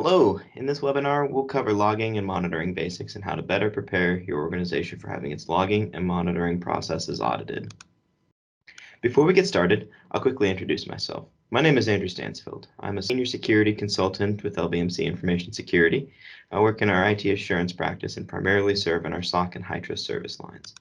Hello, in this webinar, we'll cover logging and monitoring basics and how to better prepare your organization for having its logging and monitoring processes audited. Before we get started, I'll quickly introduce myself. My name is Andrew Stansfield. I'm a senior security consultant with LBMC Information Security. I work in our IT assurance practice and primarily serve in our SOC and high trust service lines.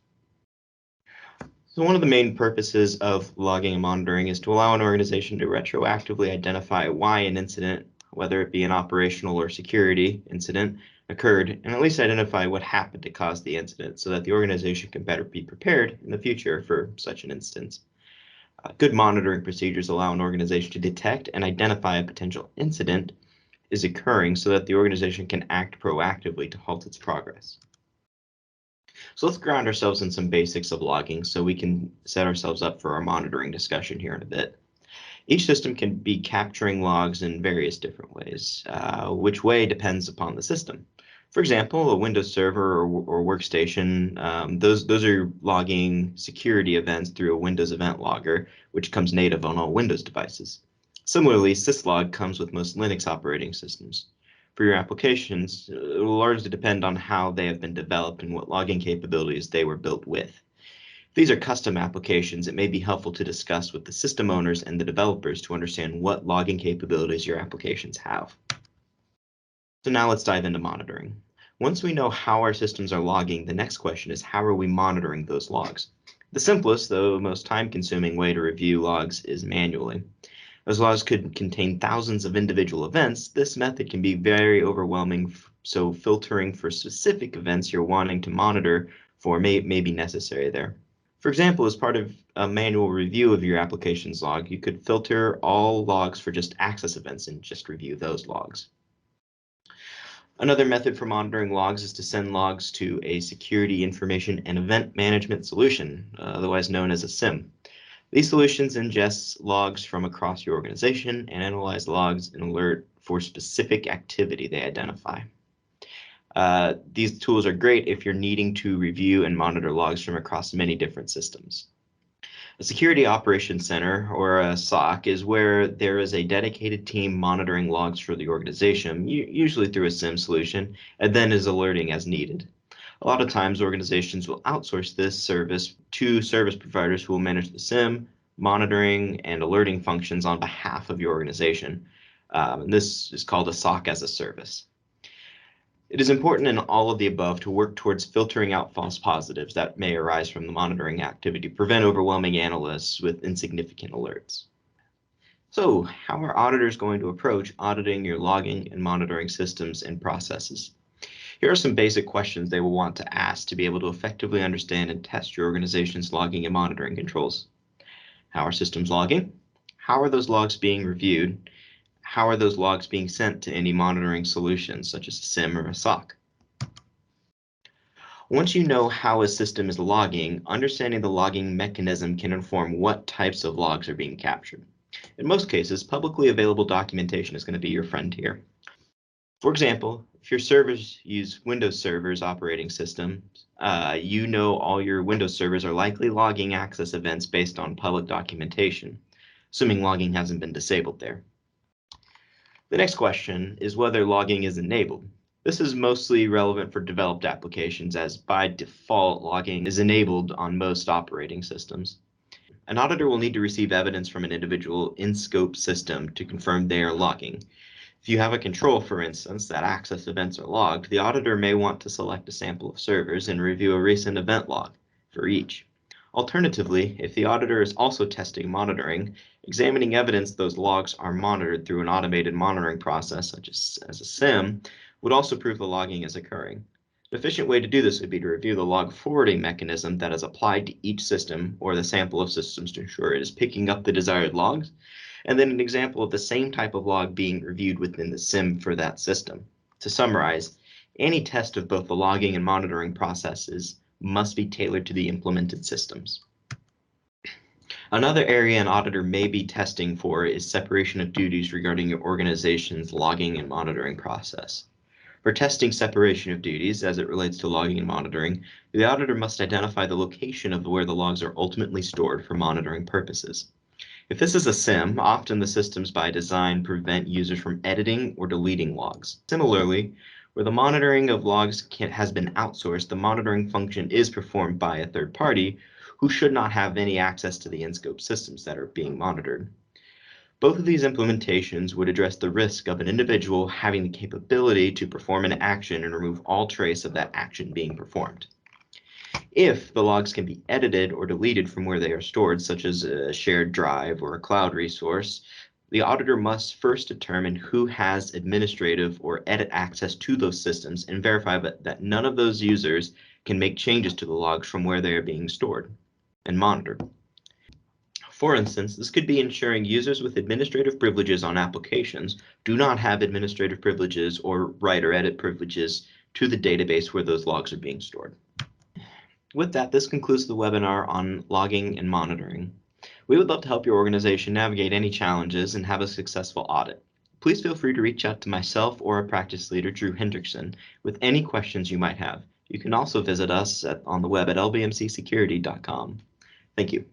So one of the main purposes of logging and monitoring is to allow an organization to retroactively identify why an incident, whether it be an operational or security incident, occurred, and at least identify what happened to cause the incident so that the organization can better be prepared in the future for such an instance. Good monitoring procedures allow an organization to detect and identify a potential incident is occurring so that the organization can act proactively to halt its progress. So let's ground ourselves in some basics of logging so we can set ourselves up for our monitoring discussion here in a bit. Each system can be capturing logs in various different ways. Which way depends upon the system. For example, a Windows server or workstation, those are logging security events through a Windows event logger, which comes native on all Windows devices. Similarly, syslog comes with most Linux operating systems. For your applications, it will largely depend on how they have been developed and what logging capabilities they were built with. If these are custom applications, it may be helpful to discuss with the system owners and the developers to understand what logging capabilities your applications have. So now let's dive into monitoring. Once we know how our systems are logging, the next question is how are we monitoring those logs? The simplest, though most time-consuming way to review logs is manually. As logs could contain thousands of individual events, this method can be very overwhelming, so filtering for specific events you're wanting to monitor for may be necessary there. For example, as part of a manual review of your application's log, you could filter all logs for just access events and just review those logs. Another method for monitoring logs is to send logs to a security information and event management solution, otherwise known as a SIM. These solutions ingest logs from across your organization and analyze logs and alert for specific activity they identify. These tools are great if you're needing to review and monitor logs from across many different systems. A Security Operations Center, or a SOC, is where there is a dedicated team monitoring logs for the organization, usually through a SIM solution, and then is alerting as needed. A lot of times organizations will outsource this service to service providers who will manage the SIM, monitoring, and alerting functions on behalf of your organization. This is called a SOC as a service. It is important in all of the above to work towards filtering out false positives that may arise from the monitoring activity to prevent overwhelming analysts with insignificant alerts. So, how are auditors going to approach auditing your logging and monitoring systems and processes? Here are some basic questions they will want to ask to be able to effectively understand and test your organization's logging and monitoring controls. How are systems logging? How are those logs being reviewed? How are those logs being sent to any monitoring solutions, such as a SIM or a SOC? Once you know how a system is logging, understanding the logging mechanism can inform what types of logs are being captured. In most cases, publicly available documentation is going to be your friend here. For example, if your servers use Windows servers operating systems, you know all your Windows servers are likely logging access events based on public documentation, assuming logging hasn't been disabled there. The next question is whether logging is enabled. This is mostly relevant for developed applications, as by default logging is enabled on most operating systems. An auditor will need to receive evidence from an individual in-scope system to confirm they are logging. If you have a control, for instance, that access events are logged, the auditor may want to select a sample of servers and review a recent event log for each. Alternatively, if the auditor is also testing monitoring, examining evidence those logs are monitored through an automated monitoring process, such as a SIM, would also prove the logging is occurring. An efficient way to do this would be to review the log forwarding mechanism that is applied to each system or the sample of systems to ensure it is picking up the desired logs, and then an example of the same type of log being reviewed within the SIM for that system. To summarize, any test of both the logging and monitoring processes must be tailored to the implemented systems. Another area an auditor may be testing for is separation of duties regarding your organization's logging and monitoring process. For testing separation of duties as it relates to logging and monitoring, the auditor must identify the location of where the logs are ultimately stored for monitoring purposes. If this is a SIM, often the systems by design prevent users from editing or deleting logs. Similarly, where the monitoring of logs has been outsourced, the monitoring function is performed by a third party who should not have any access to the in-scope systems that are being monitored. Both of these implementations would address the risk of an individual having the capability to perform an action and remove all trace of that action being performed. If the logs can be edited or deleted from where they are stored, such as a shared drive or a cloud resource, the auditor must first determine who has administrative or edit access to those systems and verify that none of those users can make changes to the logs from where they are being stored and monitored. For instance, this could be ensuring users with administrative privileges on applications do not have administrative privileges or write or edit privileges to the database where those logs are being stored. With that, this concludes the webinar on logging and monitoring. We would love to help your organization navigate any challenges and have a successful audit. Please feel free to reach out to myself or our practice leader, Drew Hendrickson, with any questions you might have. You can also visit us on the web at lbmcsecurity.com. Thank you.